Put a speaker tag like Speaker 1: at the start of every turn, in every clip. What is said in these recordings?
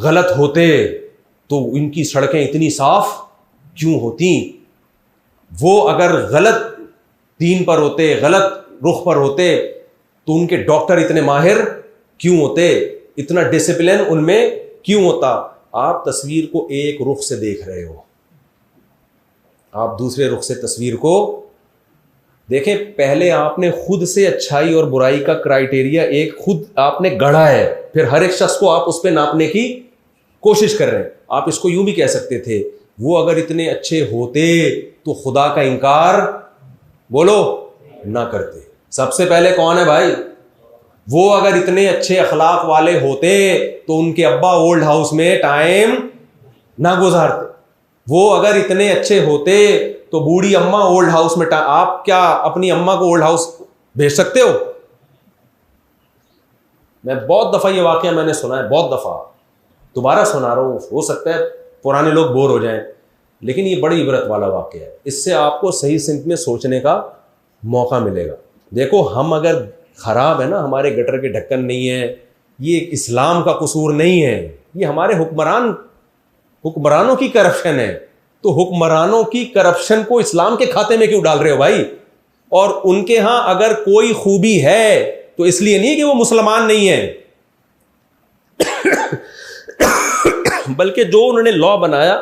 Speaker 1: गलत होते तो इनकी सड़कें इतनी साफ क्यों होती? वो अगर गलत दीन पर होते, गलत रुख पर होते, तो उनके डॉक्टर इतने माहिर क्यों होते? इतना डिसिप्लिन उनमें क्यों होता? आप तस्वीर को एक रुख से देख रहे हो, आप दूसरे रुख से तस्वीर को देखें। पहले आपने खुद से अच्छाई और बुराई का क्राइटेरिया एक खुद आपने गढ़ा है, फिर हर एक शख्स को आप उस पर नापने की कोशिश कर रहे हैं। आप इसको यूं भी कह सकते थे, वो अगर इतने अच्छे होते तो खुदा का इनकार बोलो ना करते। सबसे पहले कौन है भाई? वो अगर इतने अच्छे अखलाक वाले होते तो उनके अब्बा ओल्ड हाउस में टाइम ना गुजारते। वो अगर इतने अच्छे होते तो बूढ़ी अम्मा ओल्ड हाउस में आप क्या अपनी अम्मा को ओल्ड हाउस भेज सकते हो? मैं बहुत दफा ये वाकया मैंने सुना है, बहुत दफा, दोबारा सुना रहा हूं। हो सकता है पुराने लोग बोर हो जाएं, लेकिन ये बड़ी इबरत वाला वाकया है। इससे आपको सही सिमत में सोचने का मौका मिलेगा। देखो, हम अगर खराब है ना, हमारे गटर के ढक्कन नहीं है, ये इस्लाम का कसूर नहीं है, ये हमारे हुक्मरानों की करप्शन है। तो हुक्मरानों की करप्शन को इस्लाम के खाते में क्यों डाल रहे हो भाई? और उनके यहां अगर कोई खूबी है तो इसलिए नहीं कि वो मुसलमान नहीं है, बल्कि जो उन्होंने लॉ बनाया,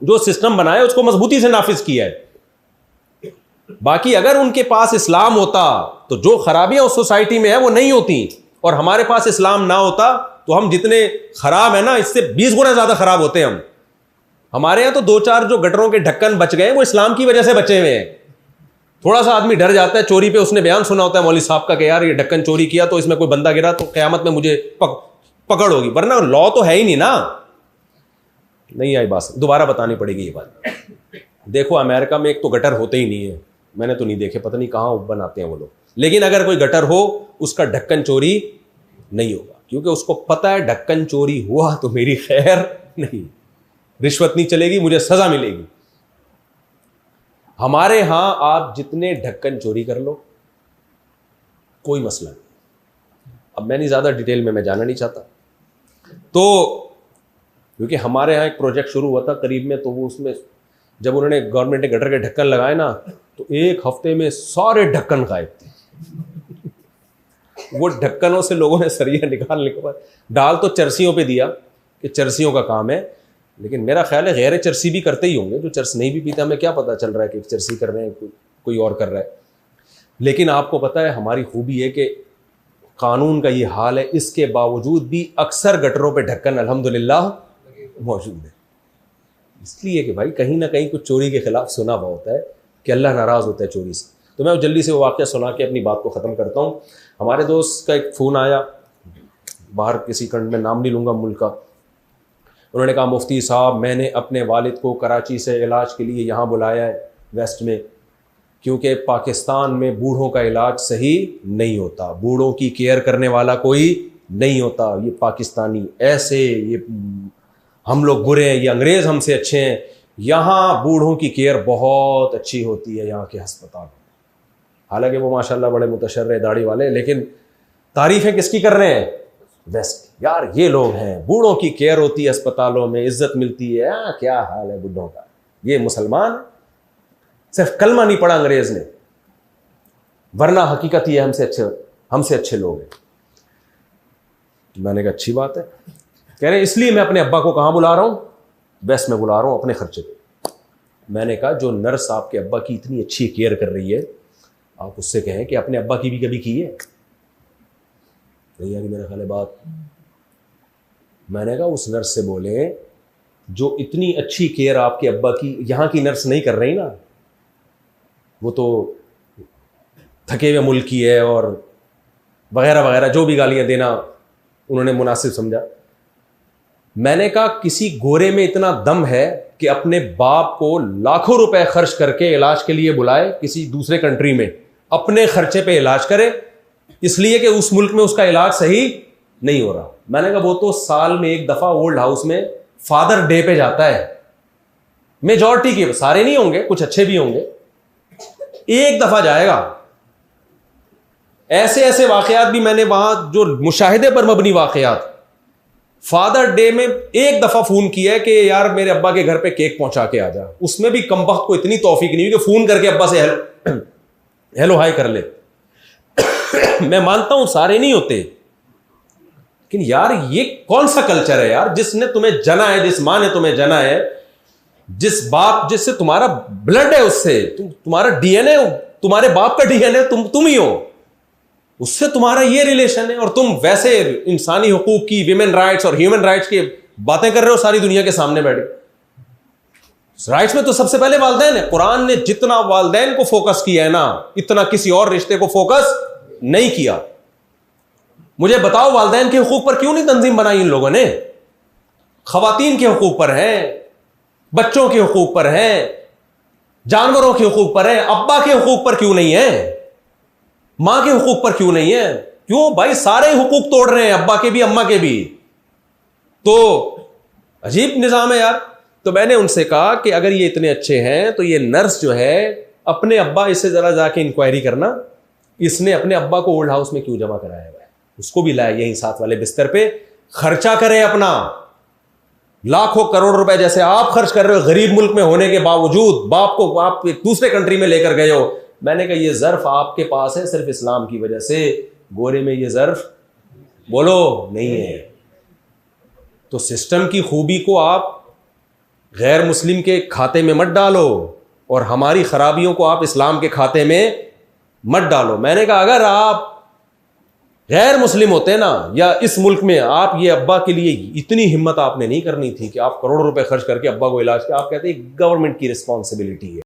Speaker 1: जो सिस्टम बनाया, उसको मजबूती से नाफिज किया है। बाकी अगर उनके पास इस्लाम होता तो जो खराबियां उस सोसाइटी में है वो नहीं होती, और हमारे पास इस्लाम ना होता तो हम जितने खराब है ना, इससे 20 गुना ज्यादा खराब होते हम। हमारे यहां तो 2-4 जो गटरों के ढक्कन बच गए वो इस्लाम की वजह से बचे हुए हैं। थोड़ा सा आदमी डर जाता है चोरी पे, उसने बयान सुना होता है मौलवी साहब का कि यार ये ढक्कन चोरी किया तो इसमें कोई बंदा गिरा तो क़यामत में मुझे पकड़ होगी, वरना लॉ तो है ही नहीं ना। नहीं आई बात, दोबारा बतानी पड़ेगी ये बात। देखो, अमेरिका में एक तो गटर होते ही नहीं है, मैंने तो नहीं देखे, पता नहीं कहाँ बनाते हैं वो लोग। लेकिन अगर कोई गटर हो, उसका ढक्कन चोरी नहीं होगा, क्योंकि उसको पता है ढक्कन चोरी हुआ तो मेरी खैर नहीं, रिश्वत नहीं चलेगी, मुझे सजा मिलेगी। हमारे यहां आप जितने ढक्कन चोरी कर लो कोई मसला नहीं। अब मैं नहीं ज्यादा डिटेल में मैं जाना नहीं चाहता, तो क्योंकि हमारे यहाँ एक प्रोजेक्ट शुरू हुआ था करीब में, तो वो उसमें जब उन्होंने गवर्नमेंट ने गटर के ढक्कन लगाए ना, तो एक हफ्ते में सारे ढक्कन गायब थे। वो ढक्कनों से लोगों ने सरिया निकालने के बाद डाल तो चरसियों पे दिया कि चरसियों का काम है, लेकिन मेरा ख्याल है गैर चरसी भी करते ही होंगे, जो चरस नहीं भी पीता, हमें क्या पता चल रहा है कि चरसी कर रहे हैं, कोई और कर रहा है। लेकिन आपको पता है हमारी खूबी है कि कानून का ये हाल है, इसके बावजूद भी अक्सर गटरों पे ढक्कन अल्हम्दुलिल्लाह मौजूद है। इसलिए कि भाई कहीं ना कहीं कुछ चोरी के खिलाफ सुना हुआ होता है कि अल्लाह नाराज़ होता है चोरी से। तो मैं जल्दी से वो वाक़या सुना के अपनी बात को ख़त्म करता हूँ। हमारे दोस्त का एक फ़ोन आया, बाहर किसी कंट्री में, नाम नहीं लूँगा मुल्क का। उन्होंने कहा, मुफ्ती साहब, मैंने अपने वालिद को कराची से इलाज के लिए यहाँ बुलाया है वेस्ट में, क्योंकि पाकिस्तान में बूढ़ों का इलाज सही नहीं होता, बूढ़ों की केयर करने वाला कोई नहीं होता। ये पाकिस्तानी ऐसे, ये हम लोग बुरे हैं, ये अंग्रेज़ हमसे अच्छे हैं। यहाँ बूढ़ों की केयर बहुत अच्छी होती है यहाँ के अस्पताल में। हालांकि वो माशाल्लाह बड़े मुतशर्रे दाढ़ी वाले, लेकिन तारीफ़ें किसकी कर रहे हैं? वेस्ट। यार ये लोग हैं, बूढ़ों की केयर होती है अस्पतालों में, इज्जत मिलती है। क्या हाल है बूढ़ों का? ये मुसलमान सिर्फ कलमा नहीं पढ़ा अंग्रेज ने, वरना हकीकत ये हमसे अच्छे लोग हैं। मैंने कहा अच्छी बात है। कह रहे इसलिए मैं अपने अब्बा को कहाँ बुला रहा हूँ? वेस्ट में बुला रहा हूँ अपने खर्चे पे। मैंने कहा जो नर्स आपके अब्बा की इतनी अच्छी केयर कर रही है, आप उससे कहें कि अपने अब्बा की भी कभी की है। नहीं यानी मेरा ख्याल है बात। मैंने कहा उस नर्स से बोले जो इतनी अच्छी केयर आपके अब्बा की यहाँ की नर्स नहीं कर रही ना, वो तो थके हुए मुल्क की है, और वगैरह वगैरह जो भी गालियाँ देना उन्होंने मुनासिब समझा। मैंने कहा किसी गोरे में इतना दम है कि अपने बाप को लाखों रुपए खर्च करके इलाज के लिए बुलाए किसी दूसरे कंट्री में, अपने खर्चे पे इलाज करे, इसलिए कि उस मुल्क में उसका इलाज सही नहीं हो रहा। मैंने कहा वो तो साल में एक दफा ओल्ड हाउस में फादर डे पे जाता है, मेजॉरिटी के, सारे नहीं होंगे, कुछ अच्छे भी होंगे, एक दफा जाएगा। ऐसे ऐसे वाकयात भी मैंने वहां, जो मुशाहिदे पर मबनी वाकयात, फादर डे में एक दफा फोन किया है कि यार मेरे अब्बा के घर पे केक पहुंचा के आ जा, उसमें भी कमबख्त को इतनी तौफीक नहीं हुई कि फोन करके अब्बा से हेलो हाय कर ले। मैं मानता हूं सारे नहीं होते, लेकिन यार ये कौन सा कल्चर है यार, जिसने तुम्हें जना है, जिस मां ने तुम्हें जना है, जिस बाप जिससे तुम्हारा ब्लड है, उससे तुम्हारा डीएनए, तुम्हारे बाप का डीएनए तुम ही हो, उससे तुम्हारा ये रिलेशन है, और तुम वैसे इंसानी हुकूक की, विमेन राइट्स और ह्यूमन राइट्स की बातें कर रहे हो सारी दुनिया के सामने बैठे। राइट्स में तो सबसे पहले वालिदैन है। कुरान ने जितना वालिदैन को फोकस किया है ना, इतना किसी और रिश्ते को फोकस नहीं किया। मुझे बताओ वालिदैन के हुकूक पर क्यों नहीं तंजीम बनाई इन लोगों ने? खवातीन के हुकूक पर है, बच्चों के हुकूक पर है, जानवरों के हुकूक पर है, अब्बा के हुकूक पर क्यों नहीं है? मां के हुकूक पर क्यों नहीं है? क्यों भाई? सारे हुकूक तोड़ रहे हैं, अब्बा के भी अम्मा के भी। तो अजीब निजाम है यार। तो मैंने उनसे कहा कि अगर ये इतने अच्छे हैं तो ये नर्स जो है अपने अब्बा, इससे जरा जाके इंक्वायरी करना, इसने अपने अब्बा को ओल्ड हाउस में क्यों जमा कराया हुआ है, उसको भी लाया यहीं साथ वाले बिस्तर पे, खर्चा करें अपना लाखों करोड़ रुपए जैसे आप खर्च कर रहे हो गरीब मुल्क में होने के बावजूद। बाप को आप एक दूसरे कंट्री में लेकर गए हो। मैंने कहा ये ज़र्फ आपके पास है सिर्फ इस्लाम की वजह से, गोरे में ये ज़र्फ बोलो नहीं है। तो सिस्टम की खूबी को आप गैर मुस्लिम के खाते में मत डालो और हमारी खराबियों को आप इस्लाम के खाते में मत डालो। मैंने कहा अगर आप गैर मुस्लिम होते ना, या इस मुल्क में, आप ये अब्बा के लिए इतनी हिम्मत आपने नहीं करनी थी कि आप करोड़ों रुपए खर्च करके अब्बा को इलाज किया। आप कहते हैं गवर्नमेंट की रिस्पॉन्सिबिलिटी है।